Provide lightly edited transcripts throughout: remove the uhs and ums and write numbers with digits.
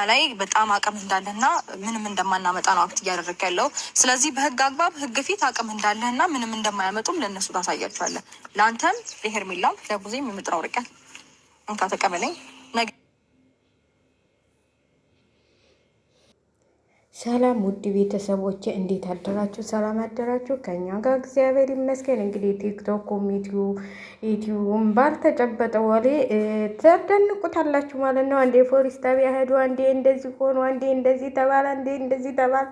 ላይ በጣም አቅም እንዳለና ምንም እንደማናመጣ ነው አክት እያደረገ ያለው። ስለዚህ በህግ አግባብ ህግ ፊት አቅም እንዳለና ምንም እንደማያመጡም ለእነሱ ታሳያቸዋለን። ለአንተም ለሄርሜላም ለቡዜም የምጥራው ርቀት እንካ ተቀበለኝ። ሰላም ውድ ቤተሰቦቼ እንዴት አደራችሁ? ሰላም አደራችሁ? ከኛ ጋር እግዚአብሔር ይመስገን። እንግዲህ ቲክቶክም ዩቲዩብም ባልተጨበጠ ወሬ ተደንቁታላችሁ ማለት ነው። አንዴ ፖሊስ ጣቢያ ሄዱ፣ አንዴ እንደዚህ ሆኑ፣ አንዴ እንደዚህ ተባለ፣ አንዴ እንደዚህ ተባለ።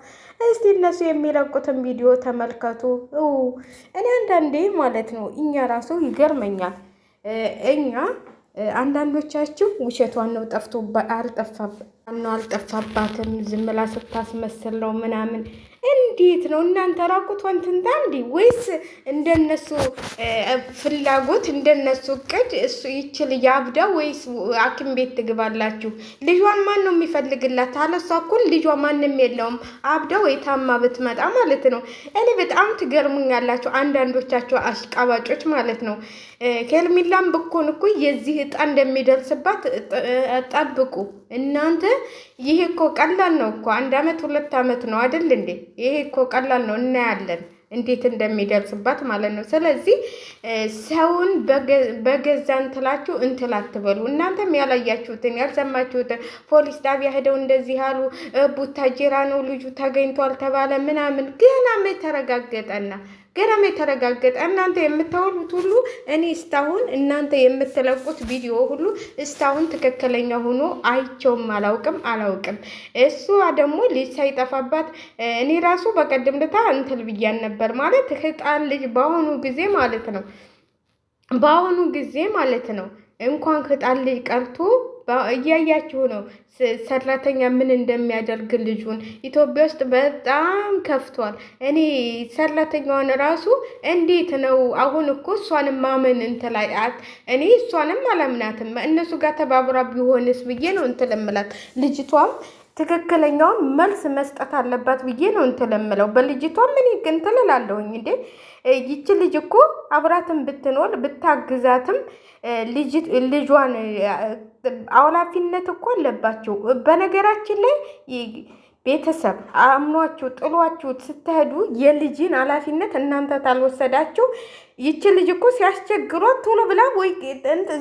እስቲ እነሱ የሚለቁትን ቪዲዮ ተመልከቱ። እኔ አንዳንዴ ማለት ነው እኛ ራሱ ይገርመኛል። እኛ አንዳንዶቻችሁ ውሸቷን ነው አልጠፋባትም ዝም ብላ ስታስመስል ነው ምናምን። እንዴት ነው እናንተ ራቁቷን ትንታ እንዲ ወይስ እንደነሱ ፍላጎት እንደነሱ እቅድ እሱ ይችል ያብዳ ወይስ ሐኪም ቤት ትግባላችሁ? ልጇን ማን ነው የሚፈልግላት? አለሷ እኮ ልጇ ማንም የለውም። አብዳ ወይ ታማ ብትመጣ ማለት ነው። እኔ በጣም ትገርሙኛላችሁ አንዳንዶቻችሁ አሽቃባጮች ማለት ነው። ሄርሜላም ብኮን እኮ የዚህ እጣ እንደሚደርስባት ጠብቁ እናንተ። ይሄ እኮ ቀላል ነው እኮ 1 አመት 2 አመት ነው አይደል እንዴ? ይሄ እኮ ቀላል ነው፣ እናያለን እንዴት እንደሚደርስባት ማለት ነው። ስለዚህ ሰውን በገዛ እንትላችሁ እንትል አትበሉ። እናንተም ያላያችሁትን ያልሰማችሁትን ፖሊስ ጣቢያ ሄደው እንደዚህ አሉ፣ ቡታጅራ ነው ልጁ ተገኝቷል ተባለ ምናምን ገናም የተረጋገጠ እናንተ የምታወሉት ሁሉ እኔ እስካሁን እናንተ የምትለቁት ቪዲዮ ሁሉ እስካሁን ትክክለኛ ሆኖ አይቼውም አላውቅም። እሷ ደግሞ ልጅ ሳይጠፋባት እኔ ራሱ በቀደም ለታ እንትን ብያን ነበር ማለት ህፃን ልጅ በአሁኑ ጊዜ ማለት ነው እንኳን ህፃን ልጅ ቀርቶ እያያችሁ ነው ሰራተኛ ምን እንደሚያደርግ ልጁን። ኢትዮጵያ ውስጥ በጣም ከፍቷል። እኔ ሰራተኛውን ራሱ እንዴት ነው አሁን እኮ እሷንም ማመን እንትላያት እኔ እሷንም አላምናትም። እነሱ ጋር ተባብራ ቢሆንስ ብዬ ነው እንትልምላት። ልጅቷም ትክክለኛውን መልስ መስጠት አለባት ብዬ ነው እንትልምለው። በልጅቷ ምን ይገንተላለሁኝ እንዴ? ይቺ ልጅ እኮ አብራትን ብትኖር ብታግዛትም ልጇን ኃላፊነት እኮ አለባቸው። በነገራችን ላይ ቤተሰብ አምኗችሁ ጥሏችሁ ስትሄዱ የልጅን ኃላፊነት እናንተ ታልወሰዳችሁ ይቺ ልጅ እኮ ሲያስቸግሯት ቶሎ ብላ ወይ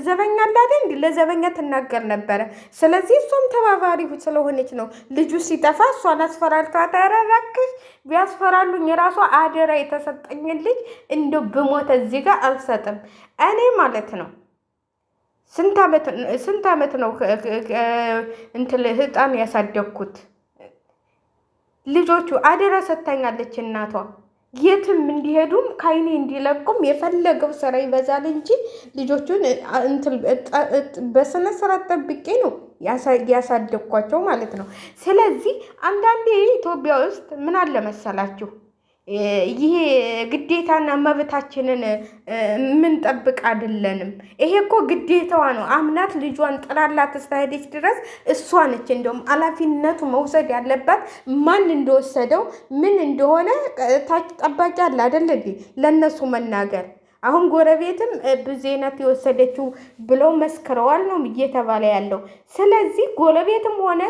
ዘበኛ አላደ እንዲ ለዘበኛ ትናገር ነበረ። ስለዚህ እሷም ተባባሪ ስለሆነች ነው ልጁ ሲጠፋ እሷን አስፈራርታ ተረራክሽ ቢያስፈራሉኝ የራሷ አደራ የተሰጠኝ ልጅ እንደው ብሞት እዚህ ጋር አልሰጥም እኔ ማለት ነው። ስንት አመት ነው እንትን ህፃን ያሳደግኩት። ልጆቹ አደራ ሰጥታኛለች እናቷ። የትም እንዲሄዱም ካይኔ እንዲለቁም የፈለገው ስራ ይበዛል እንጂ ልጆቹን በስነ ስርዓት ጠብቄ ነው ያሳደግኳቸው ማለት ነው። ስለዚህ አንዳንዴ ኢትዮጵያ ውስጥ ምን አለ መሰላችሁ ይሄ ግዴታና መብታችንን ምን ጠብቅ አይደለንም። ይሄ እኮ ግዴታዋ ነው። አምናት ልጇን ጥላላት እስከሄደች ድረስ እሷ ነች እንደውም ኃላፊነቱ መውሰድ ያለባት። ማን እንደወሰደው ምን እንደሆነ ታች ጠባቂ አለ አይደል እንዴ ለነሱ መናገር። አሁን ጎረቤትም ብዜናት የወሰደችው ብለው መስክረዋል ነው እየተባለ ያለው። ስለዚህ ጎረቤትም ሆነ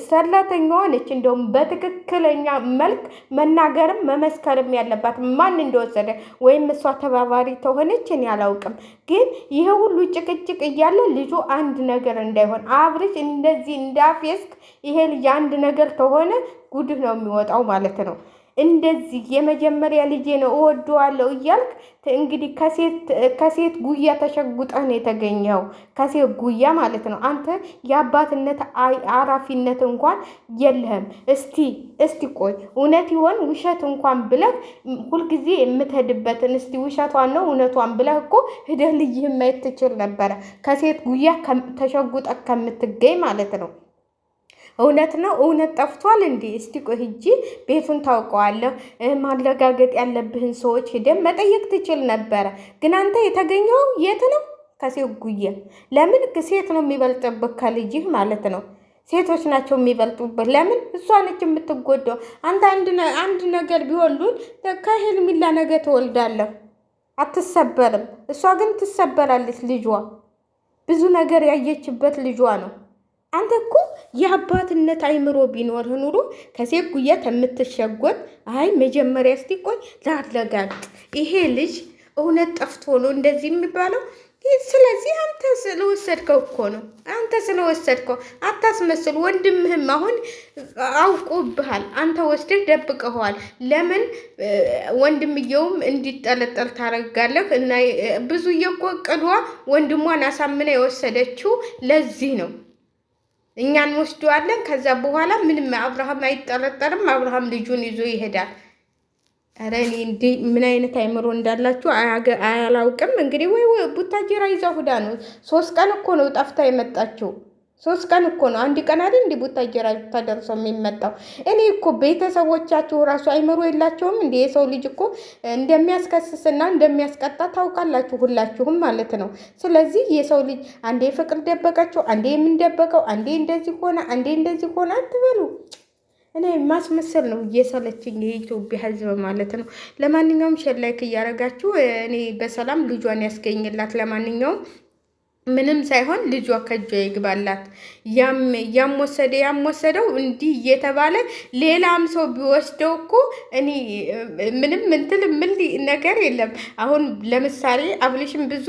ሰራተኛዋ ነች እንደውም በትክክለኛ መልክ መናገርም መመስከርም ያለባት ማን እንደወሰደ። ወይም እሷ ተባባሪ ተሆነች እኔ አላውቅም። ግን ይሄ ሁሉ ጭቅጭቅ እያለ ልጁ አንድ ነገር እንዳይሆን አብርሽ እንደዚህ እንዳፌስክ ይሄ ልጅ አንድ ነገር ተሆነ ጉድህ ነው የሚወጣው ማለት ነው። እንደዚህ የመጀመሪያ ልጄ ነው እወደዋለሁ እያልክ እንግዲህ ከሴት ጉያ ተሸጉጠህ ነው የተገኘው። ከሴት ጉያ ማለት ነው። አንተ የአባትነት አራፊነት እንኳን የለህም። እስቲ ቆይ እውነት ይሆን ውሸት እንኳን ብለህ ሁልጊዜ የምትሄድበትን እስቲ ውሸቷን ነው እውነቷን ብለህ እኮ ሂደህ ልጅህን ማየት ትችል ነበረ። ከሴት ጉያ ተሸጉጠህ ከምትገኝ ማለት ነው። እውነት ነው እውነት ጠፍቷል እንዴ? እስቲ ቆይ ሂጂ ቤቱን ታውቀዋለህ። ማረጋገጥ ያለብህን ሰዎች ሄደን መጠየቅ ትችል ነበረ። ግን አንተ የተገኘው የት ነው? ከሴት ጉያ። ለምን ሴት ነው የሚበልጥብህ ከልጅህ ማለት ነው። ሴቶች ናቸው የሚበልጡብህ። ለምን እሷ ነች የምትጎዳው። አንተ አንድ ነገር ቢወሉን ከሄርሜላ ነገ ትወልዳለህ፣ አትሰበርም። እሷ ግን ትሰበራለች። ልጇ ብዙ ነገር ያየችበት ልጇ ነው። አንተ እኮ የአባትነት አይምሮ ቢኖር ኑሮ ከሴት ጉያ የምትሸጎጥ አይ መጀመሪያ እስቲ ቆይ ላረጋግጥ፣ ይሄ ልጅ እውነት ጠፍቶ ነው እንደዚህ የሚባለው። ስለዚህ አንተ ስለወሰድከው እኮ ነው። አንተ ስለወሰድከው አታስመስል። ወንድምህም አሁን አውቆብሃል። አንተ ወስደህ ደብቀኸዋል። ለምን ወንድምየውም እንዲጠለጠል ታረጋለህ? እና ብዙዬ እኮ ቅዷ ወንድሟን አሳምና የወሰደችው ለዚህ ነው። እኛን ወስደዋለን። ከዛ በኋላ ምንም አብርሃም አይጠረጠርም። አብርሃም ልጁን ይዞ ይሄዳል። ኧረ እኔ እንዴ ምን አይነት አይምሮ እንዳላችሁ አያላውቅም። እንግዲህ ወይ ቡታጀራ ይዛ ሁዳ ነው። 3 ቀን እኮ ነው ጠፍታ የመጣችው። 3 ቀን እኮ ነው። አንድ ቀን አይደል እንዲህ ቡታጀራ ተደርሶ የሚመጣው። እኔ እኮ ቤተሰቦቻችሁ ራሱ አይምሮ የላቸውም እንዴ? የሰው ልጅ እኮ እንደሚያስከስስና እንደሚያስቀጣ ታውቃላችሁ ሁላችሁም ማለት ነው። ስለዚህ የሰው ልጅ አንዴ ፍቅር ደበቀችው፣ አንዴ የምንደበቀው፣ አንዴ እንደዚህ ሆነ፣ አንዴ እንደዚህ ሆነ አትበሉ። እኔ ማስመሰል ነው እየሰለችኝ የኢትዮጵያ ሕዝብ ማለት ነው። ለማንኛውም ሼር ላይክ እያደረጋችሁ እኔ በሰላም ልጇን ያስገኝላት። ለማንኛውም ምንም ሳይሆን ልጇ ከጇ ይግባላት። ያም ወሰደው እንዲህ እየተባለ ሌላም ሰው ቢወስደው እኮ እኔ ምንም ምን ነገር የለም። አሁን ለምሳሌ አብልሽም ብዙ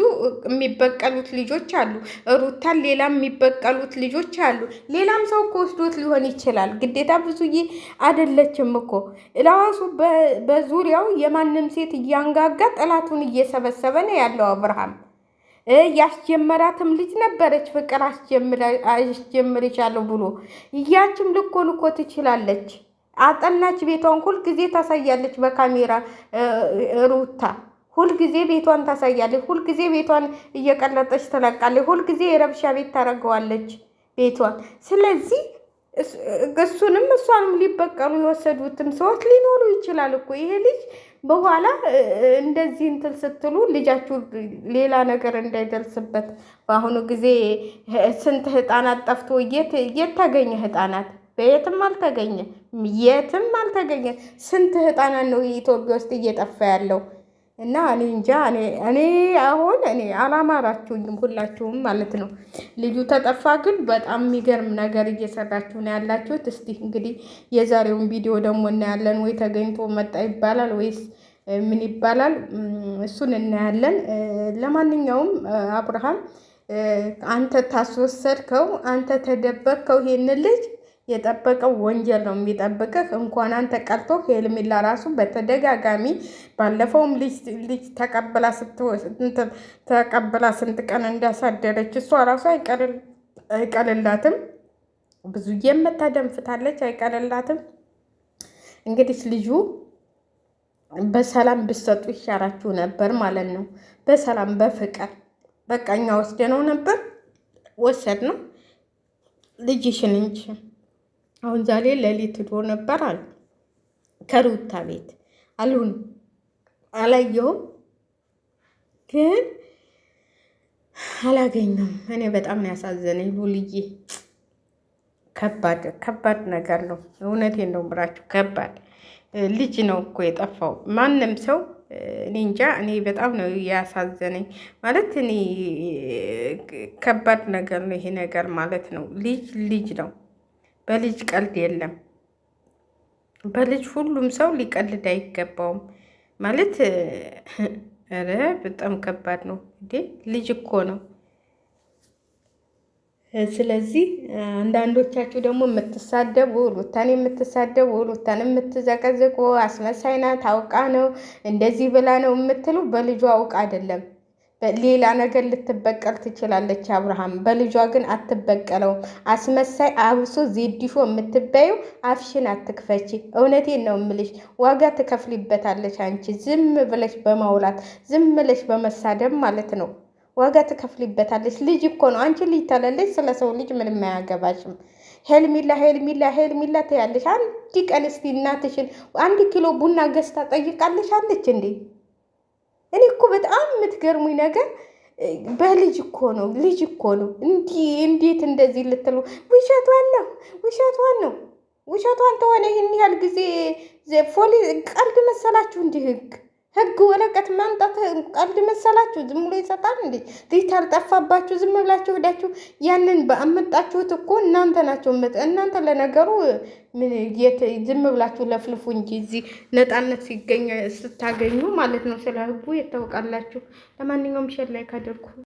የሚበቀሉት ልጆች አሉ፣ ሩታን ሌላም የሚበቀሉት ልጆች አሉ። ሌላም ሰው እኮ ወስዶት ሊሆን ይችላል። ግዴታ ብዙዬ አይደለችም እኮ ለራሱ በዙሪያው የማንም ሴት እያንጋጋ ጠላቱን እየሰበሰበ ነው ያለው አብርሃም። ያስጀመራትም ልጅ ነበረች። ፍቅር አስጀምርሻለሁ ብሎ ያችም ልኮን እኮ ትችላለች። አጠናች። ቤቷን ሁልጊዜ ታሳያለች በካሜራ ሩታ ሁልጊዜ ቤቷን ታሳያለች። ሁልጊዜ ቤቷን እየቀለጠች ትለቃለች። ሁልጊዜ የረብሻ ቤት ታደርገዋለች ቤቷን። ስለዚህ እሱንም እሷንም ሊበቀሉ የወሰዱትም ሰዎች ሊኖሩ ይችላል እኮ። ይሄ ልጅ በኋላ እንደዚህ እንትን ስትሉ ልጃችሁ ሌላ ነገር እንዳይደርስበት። በአሁኑ ጊዜ ስንት ህፃናት ጠፍቶ የት ተገኘ? ህፃናት በየትም አልተገኘ፣ የትም አልተገኘ። ስንት ህፃናት ነው የኢትዮጵያ ውስጥ እየጠፋ ያለው? እና እኔ እንጃ። እኔ አሁን አላማራችሁኝም ሁላችሁም ማለት ነው። ልጁ ተጠፋ፣ ግን በጣም የሚገርም ነገር እየሰራችሁ ነው ያላችሁት። እስቲ እንግዲህ የዛሬውን ቪዲዮ ደግሞ እናያለን። ወይ ተገኝቶ መጣ ይባላል ወይስ ምን ይባላል? እሱን እናያለን። ለማንኛውም አብርሃም አንተ ታስወሰድከው፣ አንተ ተደበቅከው። ይሄን ልጅ የጠበቀው ወንጀል ነው የሚጠብቅህ። እንኳን አንተ ቀርቶ ሄርሜላ ራሱ በተደጋጋሚ ባለፈውም ልጅ ተቀብላ ስንት ቀን እንዳሳደረች እሷ ራሱ አይቀልላትም። ብዙ የምታደንፍታለች፣ አይቀልላትም። እንግዲህ ልጁ በሰላም ብሰጡ ይሻላችሁ ነበር ማለት ነው። በሰላም በፍቅር በቃ እኛ ወስደነው ነበር፣ ወሰድ ነው ልጅሽን እንጂ አሁን ዛሬ ሌሊት ሄዶ ነበር አሉ ከሩታ ቤት አሉን። አላየሁም ግን አላገኘም። እኔ በጣም ነው ያሳዘነኝ። ሉልዬ ከባድ ነገር ነው። እውነቴን ነው ብራችሁ ከባድ ልጅ ነው እኮ የጠፋው። ማንም ሰው እኔ እንጃ። እኔ በጣም ነው ያሳዘነኝ ማለት እኔ ከባድ ነገር ነው ይሄ ነገር ማለት ነው። ልጅ ነው። በልጅ ቀልድ የለም። በልጅ ሁሉም ሰው ሊቀልድ አይገባውም ማለት ኧረ በጣም ከባድ ነው እንዴ! ልጅ እኮ ነው። ስለዚህ አንዳንዶቻችሁ ደግሞ የምትሳደቡ ሩታን የምትዘቀዝቁ አስመሳይ ናት፣ አውቃ ነው እንደዚህ ብላ ነው የምትሉ በልጇ አውቃ አይደለም። ሌላ ነገር ልትበቀል ትችላለች አብርሃም። በልጇ ግን አትበቀለውም። አስመሳይ አብሶ ዜዲሾ የምትበዩ አፍሽን አትክፈቺ። እውነቴን ነው የምልሽ፣ ዋጋ ትከፍሊበታለች። አንቺ ዝም ብለሽ በማውላት ዝም ብለሽ በመሳደብ ማለት ነው ዋጋ ትከፍሊበታለች። ልጅ እኮ ነው። አንቺ ልጅ ተለለች። ስለ ሰው ልጅ ምንም አያገባሽም። ሄርሜላ ትያለሽ። አንድ ቀን እስቲ እናትሽን 1 ኪሎ ቡና ገዝታ ጠይቃለሽ አለች እንዴ? እኔ እኮ በጣም የምትገርሙኝ ነገር በልጅ እኮ ነው። ልጅ እኮ ነው። እንዴት እንደዚህ ልትሉ? ውሸቷን ተሆነ ይህን ያህል ጊዜ ፖሊስ ቀልድ መሰላችሁ? እንዲህ ህግ ወረቀት ማምጣት ቀልድ መሰላችሁ? ዝም ብሎ ይሰጣል እንዴ? ሪታር ጠፋባችሁ ዝም ብላችሁ ሄዳችሁ ያንን በአመጣችሁት እኮ እናንተ ናቸው። እናንተ ለነገሩ ዝም ብላችሁ ለፍልፉ እንጂ እዚህ ነፃነት ሲገኝ ስታገኙ ማለት ነው ስለ ህጉ የታወቃላችሁ። ለማንኛውም ሸር ላይ ካደርኩ